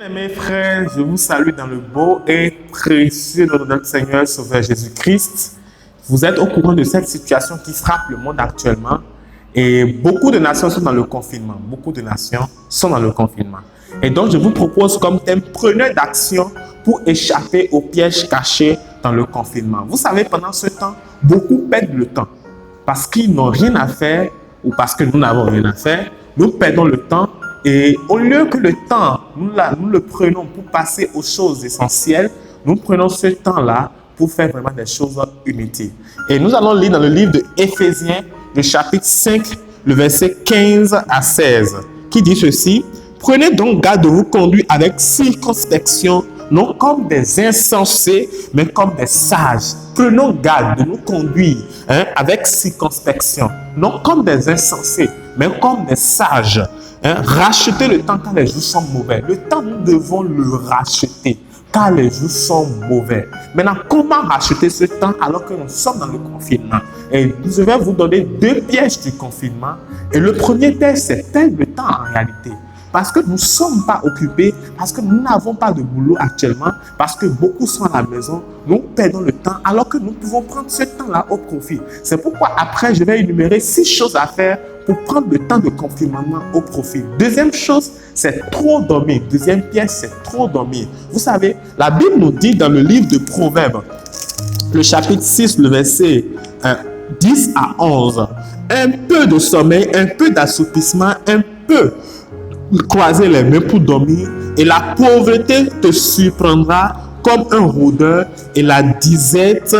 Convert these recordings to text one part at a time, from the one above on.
Mes frères, je vous salue dans le beau et précieux nom de notre Seigneur Sauveur Jésus-Christ. Vous êtes au courant de cette situation qui frappe le monde actuellement et beaucoup de nations sont dans le confinement. Beaucoup de nations sont dans le confinement. Et donc, je vous propose comme thème, prenez d'action pour échapper aux pièges cachés dans le confinement. Vous savez, pendant ce temps, beaucoup perdent le temps parce qu'ils n'ont rien à faire ou parce que nous n'avons rien à faire. Nous perdons le temps. Et au lieu que le temps, nous le prenons pour passer aux choses essentielles, nous prenons ce temps-là pour faire vraiment des choses inutiles. Et nous allons lire dans le livre de Éphésiens, le chapitre 5, le verset 15 à 16, qui dit ceci: « Prenez donc garde de vous conduire avec circonspection, non comme des insensés, mais comme des sages. » Prenons garde de nous conduire avec circonspection, non comme des insensés, mais comme des sages. Racheter le temps quand les jours sont mauvais. Le temps, nous devons le racheter car les jours sont mauvais. Maintenant, comment racheter ce temps alors que nous sommes dans le confinement? Et je vais vous donner 2 pièges du confinement. Et le premier piège, c'est perdre le temps en réalité. Parce que nous ne sommes pas occupés, parce que nous n'avons pas de boulot actuellement, parce que beaucoup sont à la maison, nous perdons le temps alors que nous pouvons prendre ce temps-là au profit. C'est pourquoi après, je vais énumérer 6 choses à faire pour prendre le temps de confinement au profit. Deuxième chose, c'est trop dormir. Deuxième pièce, c'est trop dormir. Vous savez, la Bible nous dit dans le livre de Proverbes, le chapitre 6, le verset 10 à 11, un peu de sommeil, un peu d'assoupissement, un peu croiser les mains pour dormir, et la pauvreté te surprendra comme un rôdeur et la disette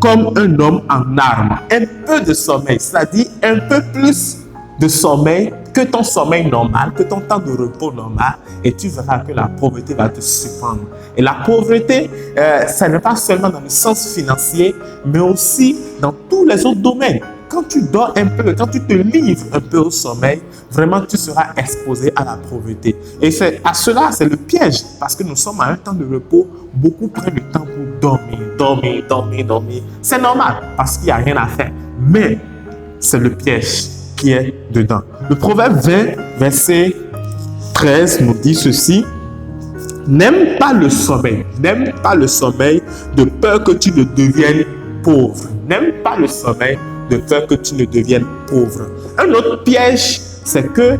comme un homme en armes. Un peu de sommeil, c'est-à-dire un peu plus de sommeil que ton sommeil normal, que ton temps de repos normal, et tu verras que la pauvreté va te surprendre. Et la pauvreté, ça n'est pas seulement dans le sens financier, mais aussi dans tous les autres domaines. Quand tu dors un peu, quand tu te livres un peu au sommeil, vraiment tu seras exposé à la pauvreté. Et c'est à cela, c'est le piège, parce que nous sommes à un temps de repos, beaucoup prennent le temps pour dormir. C'est normal, parce qu'il n'y a rien à faire. Mais c'est le piège qui est dedans. Le Proverbe 20, verset 13 nous dit ceci: « N'aime pas le sommeil de peur que tu ne deviennes pauvre. » N'aime pas le sommeil de peur que tu ne deviennes pauvre. Un autre piège, c'est que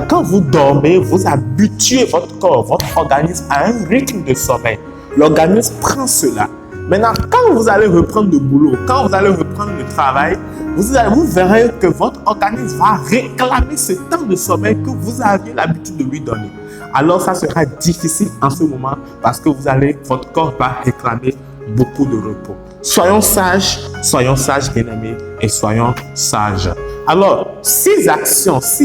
quand vous dormez, vous habituez votre corps, votre organisme à un rythme de sommeil. L'organisme prend cela. Maintenant, quand vous allez reprendre le boulot, quand vous allez reprendre le travail, vous verrez que votre organisme va réclamer ce temps de sommeil que vous aviez l'habitude de lui donner. Alors, ça sera difficile en ce moment parce que votre corps va réclamer beaucoup de repos. Soyons sages, bien-aimés, et soyons sages. Alors, 6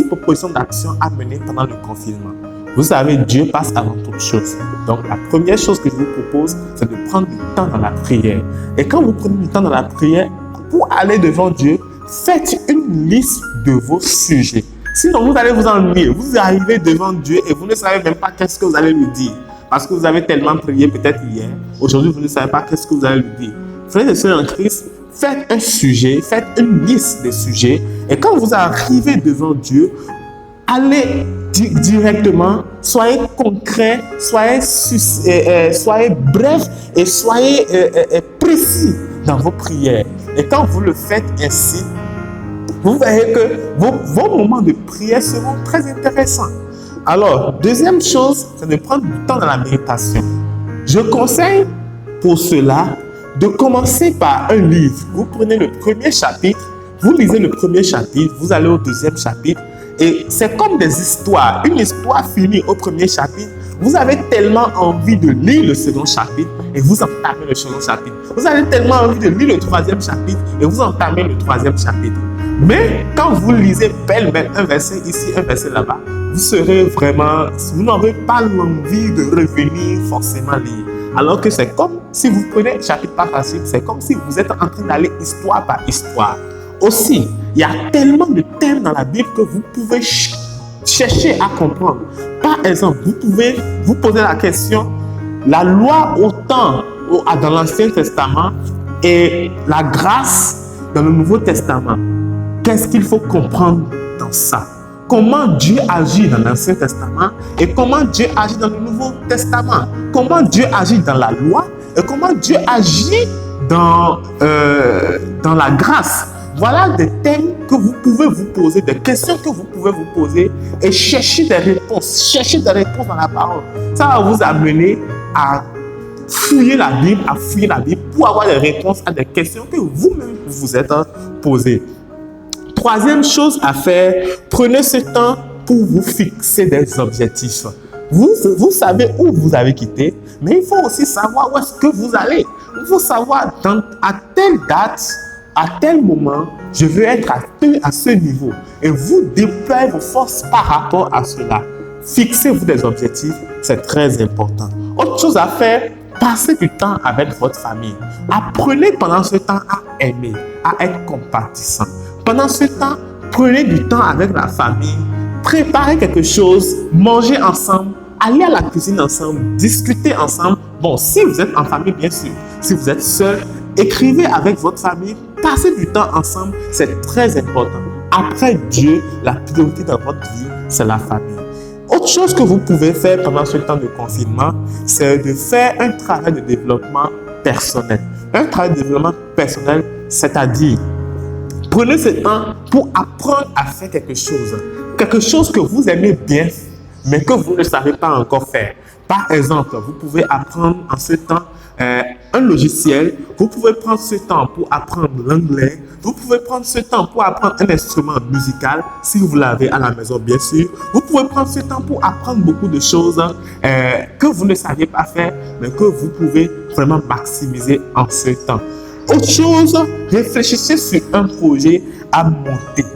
propositions d'action à mener pendant le confinement. Vous savez, Dieu passe avant toute chose. Donc, la première chose que je vous propose, c'est de prendre du temps dans la prière. Et quand vous prenez du temps dans la prière, pour aller devant Dieu, faites une liste de vos sujets. Sinon, vous allez vous ennuyer. Vous arrivez devant Dieu et vous ne savez même pas qu'est-ce que vous allez lui dire. Parce que vous avez tellement prié peut-être hier. Aujourd'hui, vous ne savez pas qu'est-ce que vous allez lui dire. Frères et sœurs en Christ, faites un sujet, faites une liste des sujets. Et quand vous arrivez devant Dieu, allez directement, soyez concret, soyez bref et soyez précis dans vos prières. Et quand vous le faites ainsi, vous verrez que vos moments de prière seront très intéressants. Alors, deuxième chose, c'est de prendre du temps dans la méditation. Je conseille pour cela de commencer par un livre. Vous prenez le premier chapitre, vous lisez le premier chapitre, vous allez au deuxième chapitre, et c'est comme des histoires. Une histoire finie au premier chapitre, vous avez tellement envie de lire le second chapitre et vous entamez le second chapitre. Vous avez tellement envie de lire le troisième chapitre et vous entamez le troisième chapitre. Mais quand vous lisez pêle-mêle un verset ici, un verset là-bas, vous n'aurez pas l'envie de revenir forcément lire. Alors que c'est comme si vous prenez un chapitre par chapitre, c'est comme si vous êtes en train d'aller histoire par histoire. Aussi, il y a tellement de thèmes dans la Bible que vous pouvez chercher à comprendre. Par exemple, vous pouvez vous poser la question, la loi dans l'Ancien Testament et la grâce dans le Nouveau Testament. Qu'est-ce qu'il faut comprendre dans ça? comment Dieu agit dans l'Ancien Testament et comment Dieu agit dans le Nouveau Testament. Comment Dieu agit dans la loi et comment Dieu agit dans la grâce. Voilà des thèmes que vous pouvez vous poser, des questions que vous pouvez vous poser et chercher des réponses. Chercher des réponses dans la parole. Ça va vous amener à fouiller la Bible pour avoir des réponses à des questions que vous-même vous êtes posées. Troisième chose à faire, prenez ce temps pour vous fixer des objectifs. Vous savez où vous avez quitté, mais il faut aussi savoir où est-ce que vous allez. Il faut savoir à telle date, à tel moment, je veux être à ce niveau. Et vous déployez vos forces par rapport à cela. Fixez-vous des objectifs, c'est très important. Autre chose à faire, passez du temps avec votre famille. Apprenez pendant ce temps à aimer, à être compatissant. Pendant ce temps, prenez du temps avec la famille, préparez quelque chose, mangez ensemble, allez à la cuisine ensemble, discutez ensemble. Bon, si vous êtes en famille, bien sûr. Si vous êtes seul, écrivez avec votre famille, passez du temps ensemble, c'est très important. Après Dieu, la priorité dans votre vie, c'est la famille. Autre chose que vous pouvez faire pendant ce temps de confinement, c'est de faire un travail de développement personnel. Un travail de développement personnel, c'est-à-dire, prenez ce temps pour apprendre à faire quelque chose que vous aimez bien, mais que vous ne savez pas encore faire. Par exemple, vous pouvez apprendre en ce temps un logiciel, vous pouvez prendre ce temps pour apprendre l'anglais, vous pouvez prendre ce temps pour apprendre un instrument musical, si vous l'avez à la maison, bien sûr. Vous pouvez prendre ce temps pour apprendre beaucoup de choses que vous ne saviez pas faire, mais que vous pouvez vraiment maximiser en ce temps. Autre chose, réfléchissez sur un projet à monter.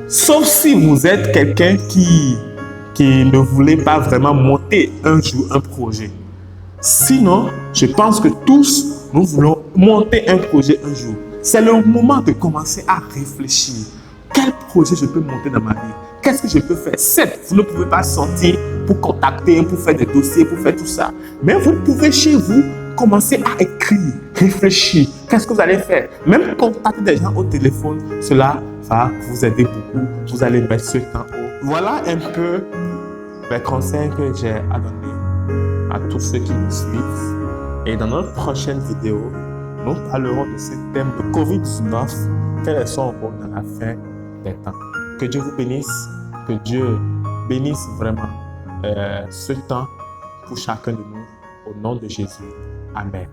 Sauf si vous êtes quelqu'un qui ne voulait pas vraiment monter un jour un projet. Sinon, je pense que tous, nous voulons monter un projet un jour. C'est le moment de commencer à réfléchir. Quel projet je peux monter dans ma vie? Qu'est-ce que je peux faire? Certes, vous ne pouvez pas sortir pour contacter, pour faire des dossiers, pour faire tout ça. Mais vous pouvez chez vous commencer à écrire, réfléchir. Qu'est-ce que vous allez faire? Même contacter des gens au téléphone, cela va vous aider beaucoup. Vous allez mettre ce temps haut. Voilà un peu les conseils que j'ai à donner à tous ceux qui nous suivent. Et dans notre prochaine vidéo, nous parlerons de ce thème de COVID-19, quels sont dans la fin des temps. Que Dieu vous bénisse, que Dieu bénisse vraiment ce temps pour chacun de nous. Au nom de Jésus. Amen.